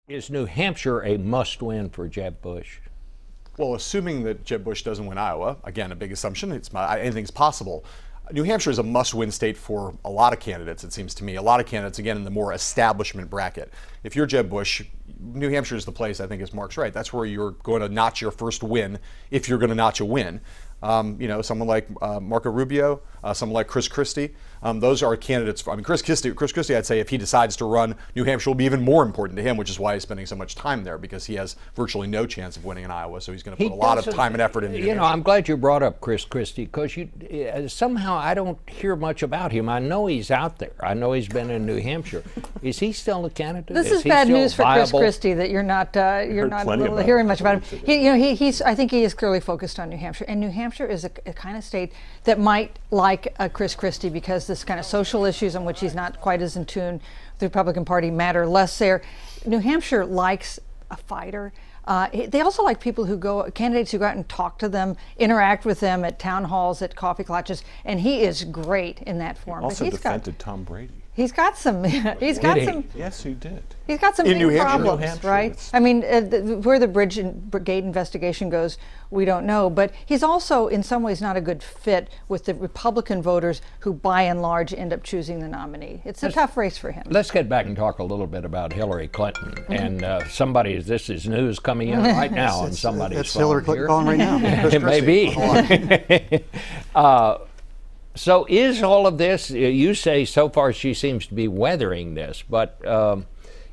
Is New Hampshire a must-win for Jeb Bush? Well, assuming that Jeb Bush doesn't win Iowa, again, a big assumption, anything's possible. New Hampshire is a must-win state for a lot of candidates, it seems to me. A lot of candidates, again, in the more establishment bracket. If you're Jeb Bush, New Hampshire is the place, I think, as Mark's right. That's where you're going to notch your first win, if you're going to notch a win. Someone like Marco Rubio, someone like Chris Christie, those are candidates. Chris Christie, I'd say if he decides to run, New Hampshire will be even more important to him, which is why he's spending so much time there, because he has virtually no chance of winning in Iowa. So he's going to put a lot of time and effort into. I'm glad you brought up Chris Christie, because somehow I don't hear much about him. I know he's out there. I know he's been in New Hampshire. Is he still a candidate? This is bad news for Chris Christie that you're not hearing much about him. I think he is clearly focused on New Hampshire, and New Hampshire is a kind of state that might like Chris Christie, because this kind of social issues on which he's not quite as in tune with the Republican Party matter less there. New Hampshire likes a fighter. They also like people candidates who go out and talk to them, interact with them at town halls, at coffee clutches, and he is great in that form. Also defended Tom Brady. He's got some. Yes, he did. He's got some big problems, right? I mean, where the Bridgegate investigation goes, we don't know. But he's also, in some ways, not a good fit with the Republican voters who, by and large, end up choosing the nominee. It's a tough race for him. Let's get back and talk a little bit about Hillary Clinton. And this is news coming in right now on somebody's phone. It's Hillary Clinton calling right now. It may be. So is all of this, you say so far she seems to be weathering this, but the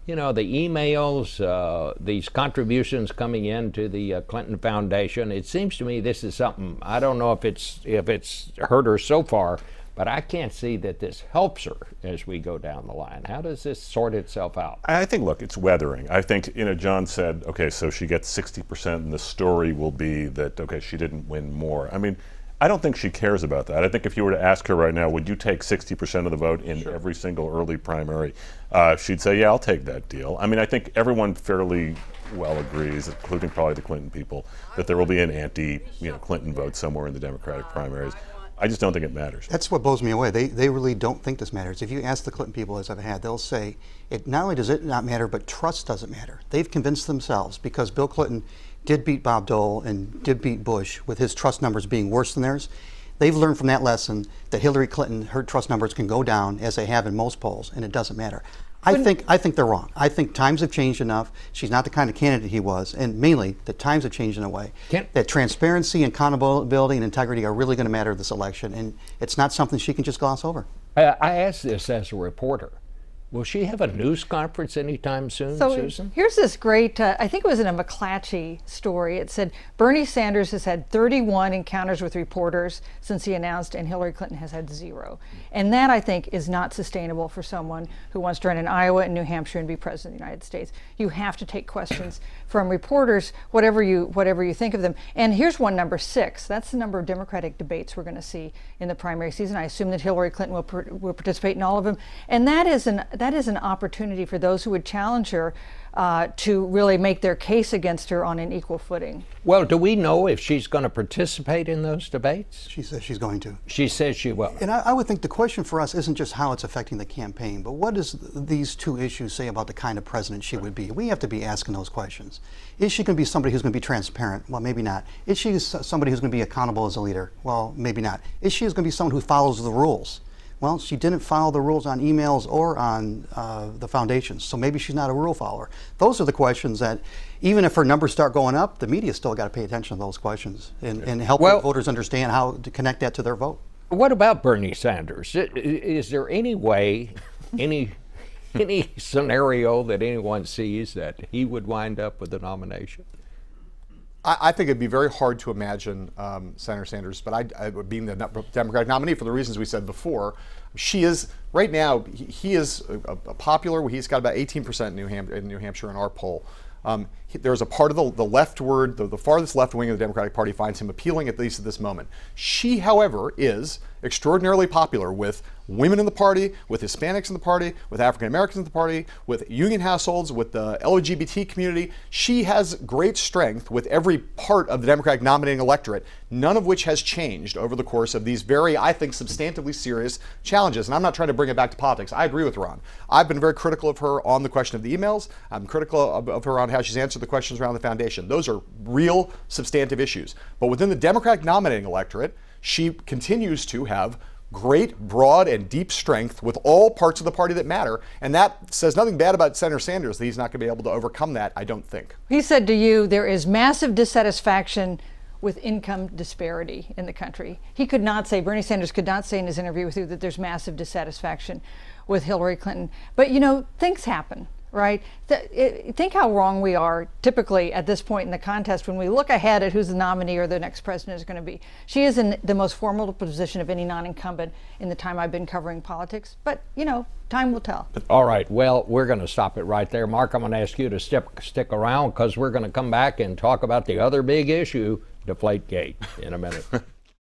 emails, these contributions coming into the Clinton Foundation, it seems to me this is something, I don't know if it's hurt her so far, but I can't see that this helps her as we go down the line. How does this sort itself out? I think, look, it's weathering. I think, John said, okay, so she gets 60% and the story will be that, okay, she didn't win more. I mean, I don't think she cares about that. I think if you were to ask her right now, would you take 60% of the vote in every single early primary? She'd say, yeah, I'll take that deal. I mean, I think everyone fairly well agrees, including probably the Clinton people, that there will be an anti-Clinton vote somewhere in the Democratic primaries. I just don't think it matters. That's what blows me away. They really don't think this matters. If you ask the Clinton people, as I've had, they'll say, not only does it not matter, but trust doesn't matter. They've convinced themselves, because Bill Clinton did beat Bob Dole and did beat Bush with his trust numbers being worse than theirs. They've learned from that lesson that Hillary Clinton, her trust numbers can go down, as they have in most polls, and it doesn't matter. I think they're wrong. I think times have changed enough. She's not the kind of candidate he was, and mainly the times have changed in a way that transparency and accountability and integrity are really going to matter this election, and it's not something she can just gloss over. I asked this as a reporter. Will she have a news conference anytime soon, Susan? Here's this great, I think it was in a McClatchy story. It said, Bernie Sanders has had 31 encounters with reporters since he announced, and Hillary Clinton has had 0. And that, I think, is not sustainable for someone who wants to run in Iowa and New Hampshire and be president of the United States. You have to take questions from reporters, whatever you think of them. And here's one, number 6. That's the number of Democratic debates we're going to see in the primary season. I assume that Hillary Clinton will participate in all of them. And that is an opportunity for those who would challenge her to really make their case against her on an equal footing. Well, do we know if she's going to participate in those debates? She says she's going to. She says she will. And I would think the question for us isn't just how it's affecting the campaign, but what does these two issues say about the kind of president she would be? We have to be asking those questions. Is she going to be somebody who's going to be transparent? Well, maybe not. Is she somebody who's going to be accountable as a leader? Well, maybe not. Is she going to be someone who follows the rules? Well, she didn't follow the rules on emails or on the foundations, so maybe she's not a rule follower. Those are the questions that, even if her numbers start going up, the media still got to pay attention to those questions and help voters understand how to connect that to their vote. What about Bernie Sanders? Is there any way, any scenario that anyone sees that he would wind up with the nomination? I think it'd be very hard to imagine Senator Sanders, but being the Democratic nominee for the reasons we said before. She is, right now, he is a popular, he's got about 18% in New Hampshire in our poll. There's a part of the leftward, the farthest left wing of the Democratic Party finds him appealing, at least at this moment. She, however, is, extraordinarily popular with women in the party, with Hispanics in the party, with African Americans in the party, with union households, with the LGBT community. She has great strength with every part of the Democratic nominating electorate, none of which has changed over the course of these very, I think, substantively serious challenges. And I'm not trying to bring it back to politics. I agree with Ron. I've been very critical of her on the question of the emails. I'm critical of her on how she's answered the questions around the foundation. Those are real substantive issues. But within the Democratic nominating electorate, she continues to have great, broad, and deep strength with all parts of the party that matter. And that says nothing bad about Senator Sanders, that he's not going to be able to overcome that, I don't think. He said to you, there is massive dissatisfaction with income disparity in the country. He could not say, Bernie Sanders could not say in his interview with you that there's massive dissatisfaction with Hillary Clinton. But, you know, things happen. Right? Think how wrong we are typically at this point in the contest when we look ahead at who's the nominee or the next president is going to be. She is in the most formidable position of any non-incumbent in the time I've been covering politics. But, you know, time will tell. All right. Well, we're going to stop it right there. Mark, I'm going to ask you to stick around because we're going to come back and talk about the other big issue, Deflategate, in a minute.